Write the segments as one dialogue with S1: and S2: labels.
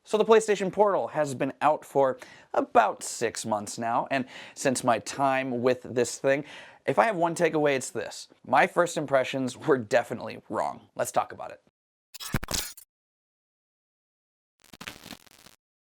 S1: So the PlayStation Portal has been out for about 6 months now, and since my time with this thing, if I have one takeaway, it's this. My first impressions were definitely wrong. Let's talk about it.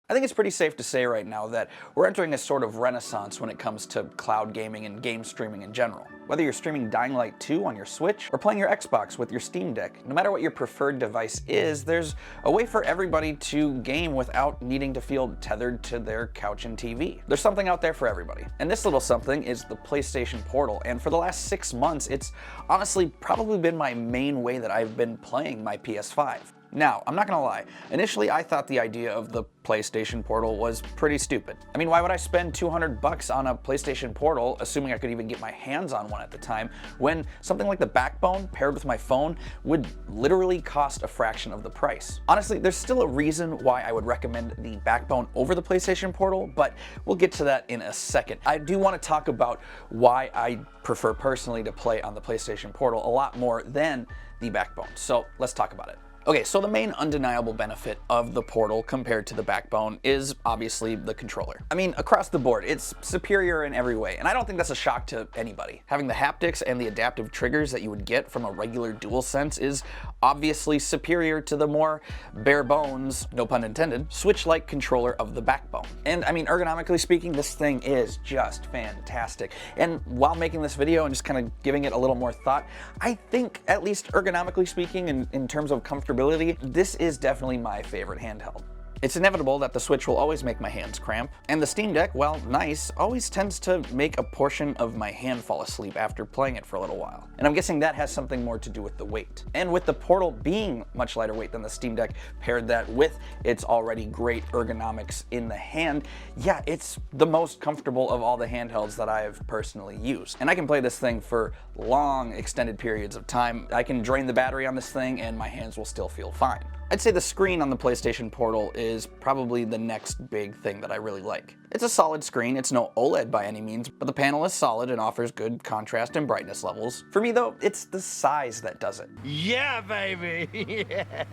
S1: I think it's pretty safe to say right now that we're entering a sort of renaissance when it comes to cloud gaming and game streaming in general. Whether you're streaming Dying Light 2 on your Switch or playing your Xbox with your Steam Deck, no matter what your preferred device is, there's a way for everybody to game without needing to feel tethered to their couch and TV. There's something out there for everybody. And this little something is the PlayStation Portal, and for the last 6 months, it's honestly probably been my main way that I've been playing my PS5. Now, I'm not gonna lie, initially I thought the idea of the PlayStation Portal was pretty stupid. I mean, why would I spend $200 on a PlayStation Portal, assuming I could even get my hands on one at the time, when something like the Backbone paired with my phone would literally cost a fraction of the price? Honestly, there's still a reason why I would recommend the Backbone over the PlayStation Portal, but we'll get to that in a second. I do want to talk about why I prefer personally to play on the PlayStation Portal a lot more than the Backbone, so let's talk about it. Okay, so the main undeniable benefit of the Portal compared to the Backbone is obviously the controller. I mean, across the board, it's superior in every way, and I don't think that's a shock to anybody. Having the haptics and the adaptive triggers that you would get from a regular DualSense is obviously superior to the more bare bones, no pun intended, Switch-like controller of the Backbone. And I mean, ergonomically speaking, this thing is just fantastic. And while making this video and just kind of giving it a little more thought, I think, at least ergonomically speaking, in terms of comfortability, this is definitely my favorite handheld. It's inevitable that the Switch will always make my hands cramp, and the Steam Deck, while nice, always tends to make a portion of my hand fall asleep after playing it for a little while. And I'm guessing that has something more to do with the weight. And with the Portal being much lighter weight than the Steam Deck, paired that with its already great ergonomics in the hand, yeah, it's the most comfortable of all the handhelds that I have personally used. And I can play this thing for long, extended periods of time. I can drain the battery on this thing and my hands will still feel fine. I'd say the screen on the PlayStation Portal is probably the next big thing that I really like. It's a solid screen, it's no OLED by any means, but the panel is solid and offers good contrast and brightness levels. For me though, it's the size that does it.
S2: Yeah, baby! Yeah.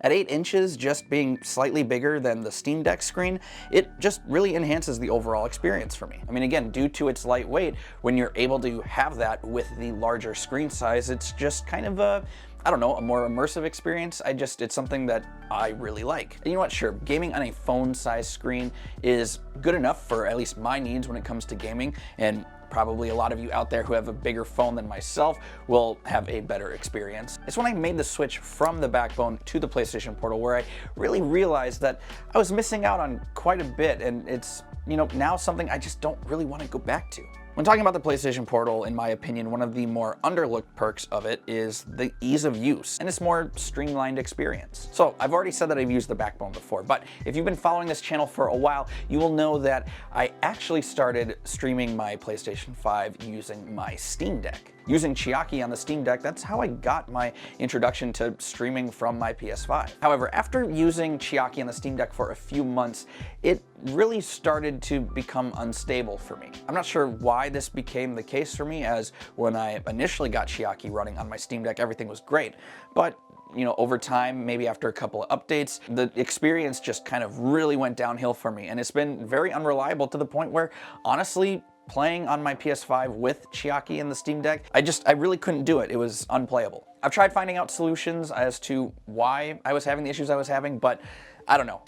S1: At 8 inches, just being slightly bigger than the Steam Deck screen, it just really enhances the overall experience for me. I mean, again, due to its light weight, when you're able to have that with the larger screen size, it's just kind of a, I don't know, a more immersive experience. It's something that I really like. And you know what, sure, gaming on a phone-sized screen is good enough for at least my needs when it comes to gaming, and probably a lot of you out there who have a bigger phone than myself will have a better experience. It's when I made the switch from the Backbone to the PlayStation Portal where I really realized that I was missing out on quite a bit, and it's, you know, now something I just don't really want to go back to. When talking about the PlayStation Portal, in my opinion, one of the more underlooked perks of it is the ease of use and its more streamlined experience. So I've already said that I've used the Backbone before, but if you've been following this channel for a while, you will know that I actually started streaming my PlayStation 5 using my Steam Deck. Using Chiaki on the Steam Deck, that's how I got my introduction to streaming from my PS5. However, after using Chiaki on the Steam Deck for a few months, it really started to become unstable for me. I'm not sure why this became the case for me, as when I initially got Chiaki running on my Steam Deck, everything was great. But you know, over time, maybe after a couple of updates, the experience just kind of really went downhill for me, and it's been very unreliable to the point where, honestly, playing on my PS5 with Chiaki and the Steam Deck, I really couldn't do it. It was unplayable. I've tried finding out solutions as to why I was having the issues I was having, but I don't know.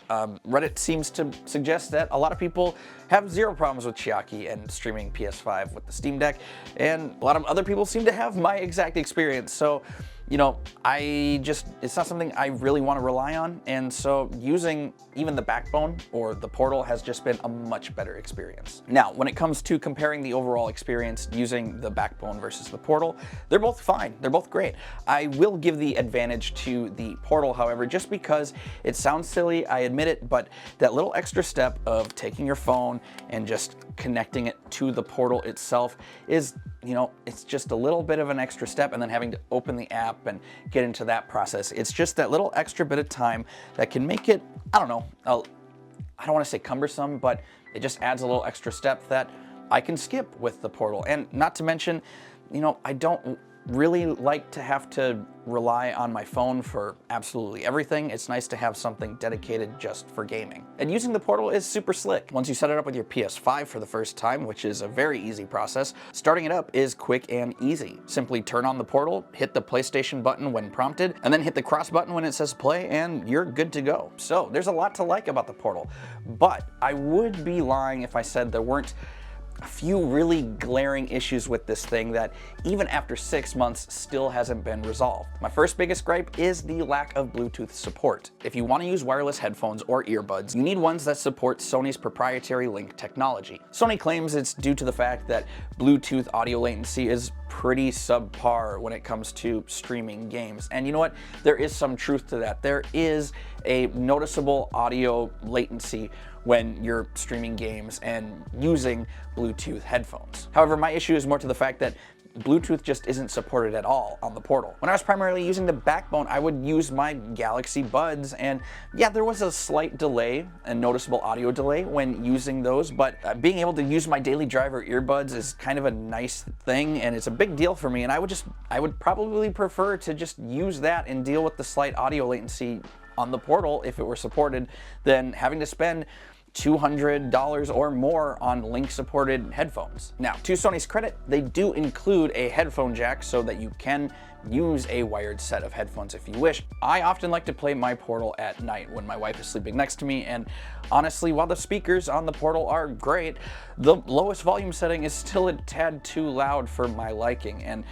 S1: Reddit seems to suggest that a lot of people have zero problems with Chiaki and streaming PS5 with the Steam Deck, and a lot of other people seem to have my exact experience. So, you know, it's not something I really want to rely on, and so using even the Backbone or the Portal has just been a much better experience. Now, when it comes to comparing the overall experience using the Backbone versus the Portal, they're both fine, they're both great. I will give the advantage to the Portal, however, just because it sounds silly, I admit it, but that little extra step of taking your phone and just connecting it to the Portal itself is, you know, it's just a little bit of an extra step, and then having to open the app and get into that process. It's just that little extra bit of time that can make it, I don't know, I don't want to say cumbersome, but it just adds a little extra step that I can skip with the Portal. And not to mention, you know, I don't really like to have to rely on my phone for absolutely everything. It's nice to have something dedicated just for gaming. And using the Portal is super slick. Once you set it up with your PS5 for the first time, which is a very easy process, starting it up is quick and easy. Simply turn on the Portal, hit the PlayStation button when prompted, and then hit the cross button when it says play, and you're good to go. So there's a lot to like about the Portal, but I would be lying if I said there weren't a few really glaring issues with this thing that even after 6 months still hasn't been resolved. My first biggest gripe is the lack of Bluetooth support. If you want to use wireless headphones or earbuds, you need ones that support Sony's proprietary link technology. Sony claims it's due to the fact that Bluetooth audio latency is pretty subpar when it comes to streaming games. And you know what? There is some truth to that. There is a noticeable audio latency when you're streaming games and using Bluetooth headphones. However, my issue is more to the fact that Bluetooth just isn't supported at all on the Portal. When I was primarily using the backbone, I would use my Galaxy Buds, and yeah, there was a slight delay, a noticeable audio delay when using those, but being able to use my daily driver earbuds is kind of a nice thing, and it's a big deal for me, and I would probably prefer to just use that and deal with the slight audio latency on the Portal if it were supported than having to spend $200 or more on link-supported headphones. Now, to Sony's credit, they do include a headphone jack so that you can use a wired set of headphones if you wish. I often like to play my Portal at night when my wife is sleeping next to me, and honestly, while the speakers on the Portal are great, the lowest volume setting is still a tad too loud for my liking, and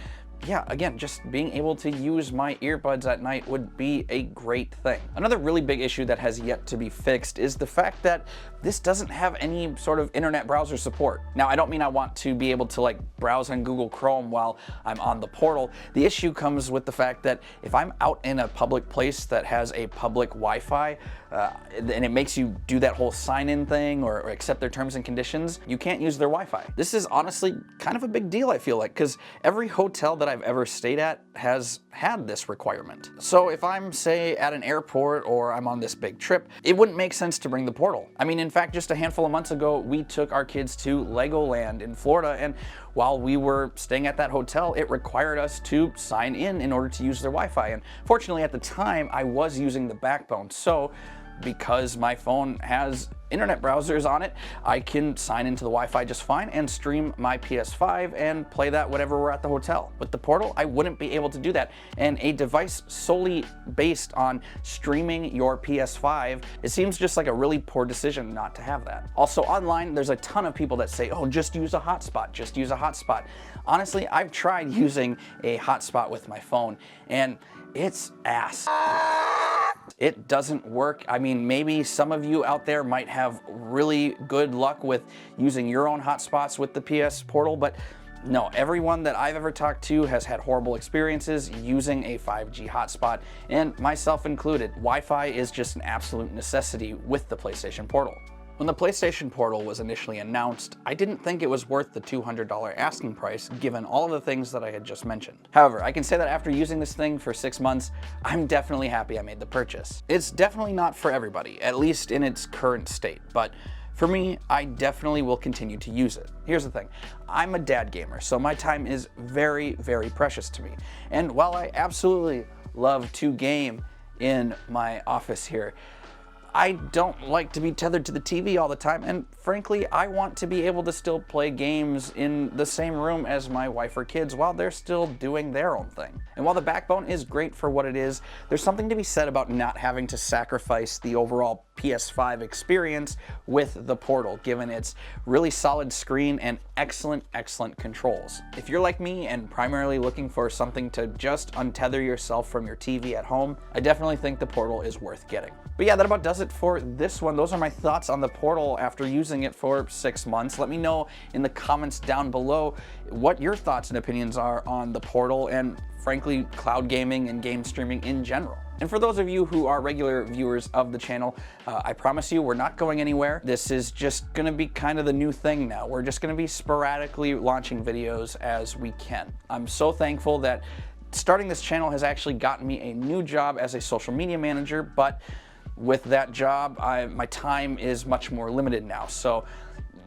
S1: yeah, again, just being able to use my earbuds at night would be a great thing. Another really big issue that has yet to be fixed is the fact that this doesn't have any sort of internet browser support. Now, I don't mean I want to be able to like browse on Google Chrome while I'm on the Portal. The issue comes with the fact that if I'm out in a public place that has a public Wi-Fi, and it makes you do that whole sign-in thing or accept their terms and conditions, you can't use their Wi-Fi. This is honestly kind of a big deal, I feel like, because every hotel that I've ever stayed at has had this requirement. So if I'm, say, at an airport or I'm on this big trip, it wouldn't make sense to bring the Portal. I mean, in fact, just a handful of months ago, we took our kids to Legoland in Florida, and while we were staying at that hotel, it required us to sign in order to use their Wi-Fi. And fortunately, at the time, I was using the backbone, so because my phone has internet browsers on it, I can sign into the Wi-Fi just fine and stream my PS5 and play that whenever we're at the hotel. With the Portal, I wouldn't be able to do that. And a device solely based on streaming your PS5, it seems just like a really poor decision not to have that. Also online, there's a ton of people that say, oh, just use a hotspot, just use a hotspot. Honestly, I've tried using a hotspot with my phone, and it's ass. It doesn't work. I mean, maybe some of you out there might have really good luck with using your own hotspots with the PS Portal, but no, everyone that I've ever talked to has had horrible experiences using a 5G hotspot, and myself included. Wi-Fi is just an absolute necessity with the PlayStation Portal. When the PlayStation Portal was initially announced, I didn't think it was worth the $200 asking price given all of the things that I had just mentioned. However, I can say that after using this thing for 6 months, I'm definitely happy I made the purchase. It's definitely not for everybody, at least in its current state, but for me, I definitely will continue to use it. Here's the thing, I'm a dad gamer, so my time is very, very precious to me. And while I absolutely love to game in my office here, I don't like to be tethered to the TV all the time, and frankly, I want to be able to still play games in the same room as my wife or kids while they're still doing their own thing. And while the backbone is great for what it is, there's something to be said about not having to sacrifice the overall PS5 experience with the Portal, given its really solid screen and excellent controls. If you're like me and primarily looking for something to just untether yourself from your TV at home, I definitely think the Portal is worth getting. But yeah, that about does it for this one. Those are my thoughts on the Portal after using it for 6 months. Let me know in the comments down below what your thoughts and opinions are on the Portal and frankly, cloud gaming and game streaming in general. And for those of you who are regular viewers of the channel, I promise you we're not going anywhere. This is just gonna be kind of the new thing now. We're just gonna be sporadically launching videos as we can. I'm so thankful that starting this channel has actually gotten me a new job as a social media manager, but with that job, my time is much more limited now. So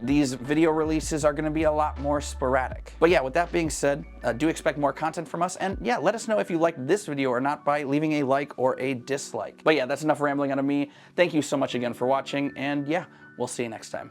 S1: these video releases are gonna be a lot more sporadic. But yeah, with that being said, do expect more content from us, and yeah, let us know if you liked this video or not by leaving a like or a dislike. But yeah, that's enough rambling out of me. Thank you so much again for watching, and yeah, we'll see you next time.